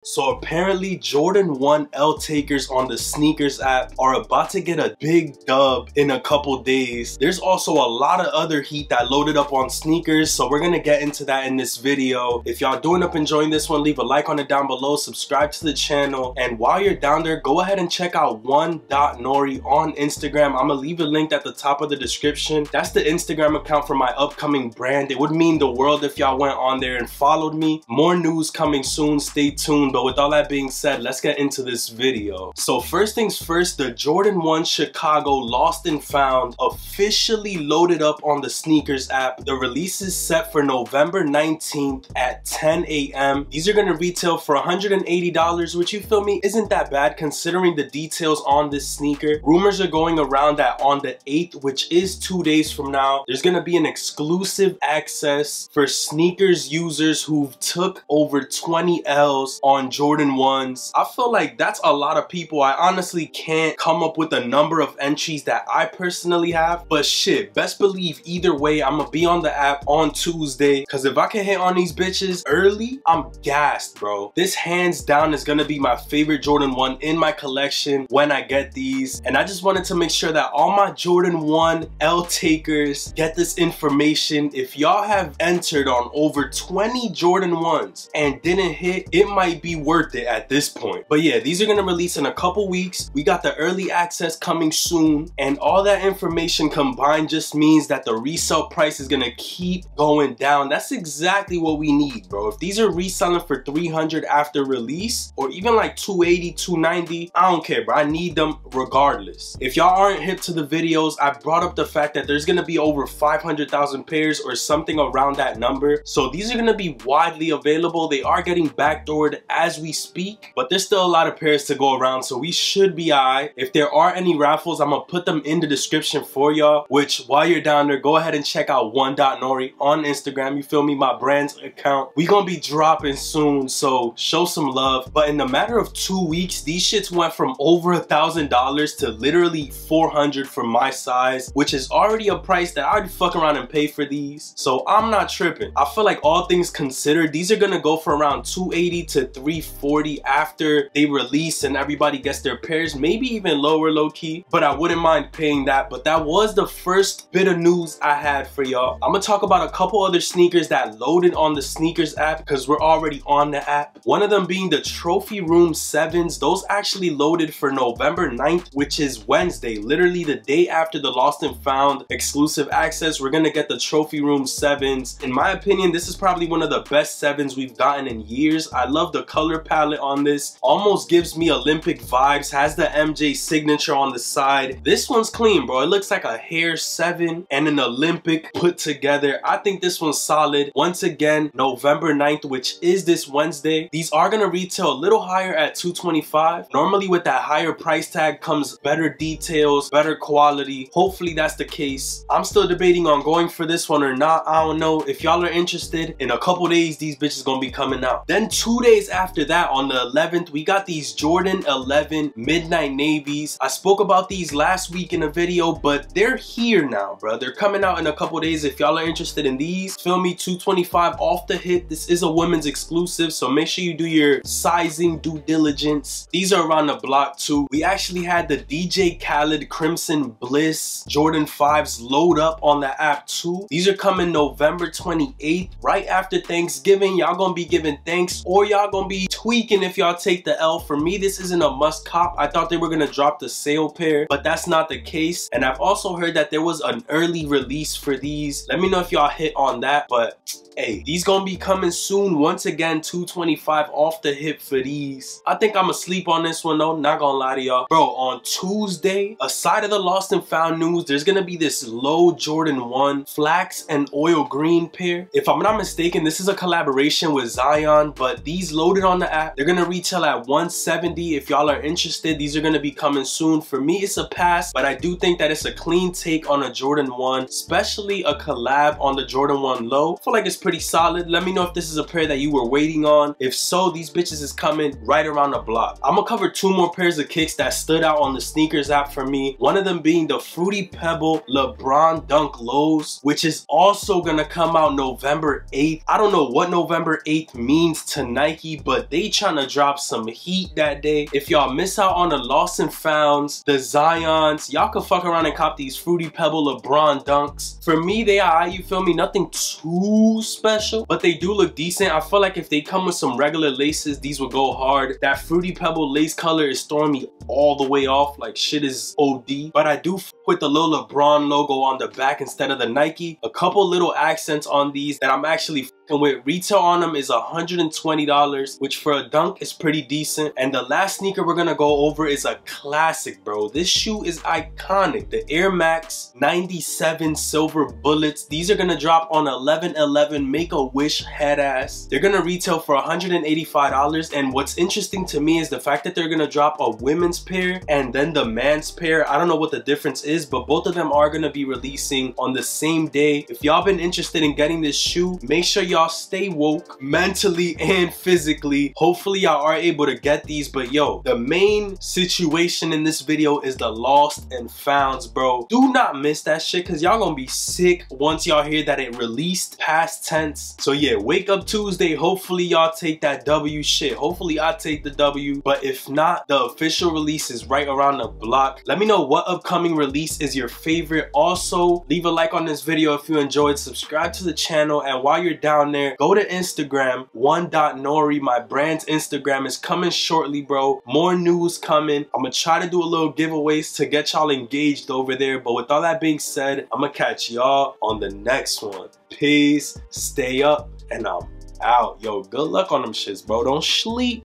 So apparently Jordan 1 L takers on the sneakers app are about to get a big dub in a couple days. There's also a lot of other heat that loaded up on sneakers, so we're gonna get into that in this video. If y'all doing up enjoying this one, leave a like on it down below, subscribe to the channel, and while you're down there, go ahead and check out 1.NORI on Instagram. I'm gonna leave a link at the top of the description. That's the Instagram account for my upcoming brand. It would mean the world if y'all went on there and followed me. More news coming soon, stay tuned. But with all that being said, let's get into this video. So first things first, the Jordan 1 Chicago Lost and Found officially loaded up on the sneakers app. The release is set for November 19th at 10 a.m. These are gonna retail for $180, which, you feel me, isn't that bad considering the details on this sneaker. Rumors are going around that on the 8th, which is 2 days from now, there's gonna be an exclusive access for sneakers users who've took over 20 L's on Jordan 1s. I feel like that's a lot of people. I honestly can't come up with a number of entries that I personally have, but shit, best believe either way I'm gonna be on the app on Tuesday, because if I can hit on these bitches early, I'm gassed, bro. This hands down is gonna be my favorite Jordan 1 in my collection when I get these, and I just wanted to make sure that all my Jordan 1 L takers get this information. If y'all have entered on over 20 Jordan 1s and didn't hit, it might be worth it at this point. But yeah, these are gonna release in a couple weeks. We got the early access coming soon, and all that information combined just means that the resale price is gonna keep going down. That's exactly what we need, bro. If these are reselling for $300 after release, or even like $280, $290, I don't care, bro. I need them regardless. If y'all aren't hip to the videos, I brought up the fact that there's gonna be over 500,000 pairs or something around that number. So these are gonna be widely available. They are getting backdoored as we speak, but there's still a lot of pairs to go around, so we should be alright. If there are any raffles, I'm gonna put them in the description for y'all, which while you're down there, go ahead and check out 1.NORI on Instagram. You feel me? My brand's account. We gonna be dropping soon, so show some love. But in the matter of 2 weeks, these shits went from over $1,000 to literally $400 for my size, which is already a price that I'd fuck around and pay for these, so I'm not tripping. I feel like all things considered, these are gonna go for around $280 to $340 after they release and everybody gets their pairs, maybe even lower low-key, but I wouldn't mind paying that. But that was the first bit of news I had for y'all. I'm gonna talk about a couple other sneakers that loaded on the sneakers app because we're already on the app. One of them being the Trophy Room 7s. Those actually loaded for November 9th, which is Wednesday, literally the day after the Lost and Found exclusive access. We're gonna get the Trophy Room 7s. In my opinion, this is probably one of the best 7s we've gotten in years. I love the color palette on this. Almost gives me Olympic vibes. Has the MJ signature on the side. This one's clean, bro. It looks like a hair 7 and an Olympic put together. I think this one's solid. Once again, November 9th, which is this Wednesday. These are gonna retail a little higher at $225. Normally with that higher price tag comes better details, better quality. Hopefully that's the case. I'm still debating on going for this one or not. I don't know. If y'all are interested, in a couple days these bitches gonna be coming out. Then 2 days after that, on the 11th, we got these Jordan 11 Midnight Navies. I spoke about these last week in a video, but they're here now, bro. They're coming out in a couple days. If y'all are interested in these, feel me, $225 off the hit. This is a women's exclusive, so make sure you do your sizing due diligence. These are around the block too. We actually had the DJ Khaled Crimson Bliss Jordan 5s load up on the app too. These are coming November 28th, right after Thanksgiving. Y'all gonna be giving thanks, or y'all gonna be tweaking if y'all take the L. For me, this isn't a must cop. I thought they were gonna drop the sale pair, but that's not the case. And I've also heard that there was an early release for these. Let me know if y'all hit on that, but hey, these gonna be coming soon. Once again, $225 off the hip for these. I think I'ma sleep on this one though, not gonna lie to y'all. Bro, on Tuesday, aside of the Lost and Found news, there's gonna be this low Jordan 1 flax and oil green pair. If I'm not mistaken, this is a collaboration with Zion, but these loaded on the app, they're gonna retail at $170. If y'all are interested, these are gonna be coming soon. For me, it's a pass, but I do think that it's a clean take on a Jordan 1, especially a collab on the Jordan 1 low. I feel like it's pretty pretty solid. Let me know if this is a pair that you were waiting on. If so, these bitches is coming right around the block. I'm gonna cover 2 more pairs of kicks that stood out on the sneakers app for me. One of them being the Fruity Pebble LeBron Dunk Lows, which is also gonna come out November 8th. I don't know what November 8th means to Nike, but they trying to drop some heat that day. If y'all miss out on the Lost and Founds, the Zions, y'all can fuck around and cop these Fruity Pebble LeBron Dunks. For me, they are, you feel me, nothing too special, but they do look decent. I feel like if they come with some regular laces, these would go hard. That Fruity Pebble lace color is throwing me all the way off, like shit is OD. But I do with the little LeBron logo on the back instead of the Nike. A couple little accents on these that I'm actually with. Retail on them is $120, which for a dunk is pretty decent. And the last sneaker we're gonna go over is a classic, bro. This shoe is iconic. The Air Max 97 Silver Bullets. These are gonna drop on 11/11 Make-A-Wish head ass. They're gonna retail for $185. And what's interesting to me is the fact that they're gonna drop a women's pair and then the man's pair. I don't know what the difference is, but both of them are gonna be releasing on the same day. If y'all been interested in getting this shoe, make sure y'all stay woke mentally and physically. Hopefully y'all are able to get these. But yo, the main situation in this video is the Lost and Founds, bro. Do not miss that shit, because y'all gonna be sick once y'all hear that it released, past tense. So yeah, wake up Tuesday. Hopefully y'all take that W. Shit, hopefully I take the W, but if not, the official release is right around the block. Let me know what upcoming release is your favorite. Also, leave a like on this video if you enjoyed, subscribe to the channel, and while you're down there, go to Instagram, one.nori. My brand's Instagram is coming shortly, bro. More news coming. I'm gonna try to do a little giveaways to get y'all engaged over there. But with all that being said, I'm gonna catch y'all on the next one. Peace, stay up, and I'm out. Yo, good luck on them shits, bro. Don't sleep.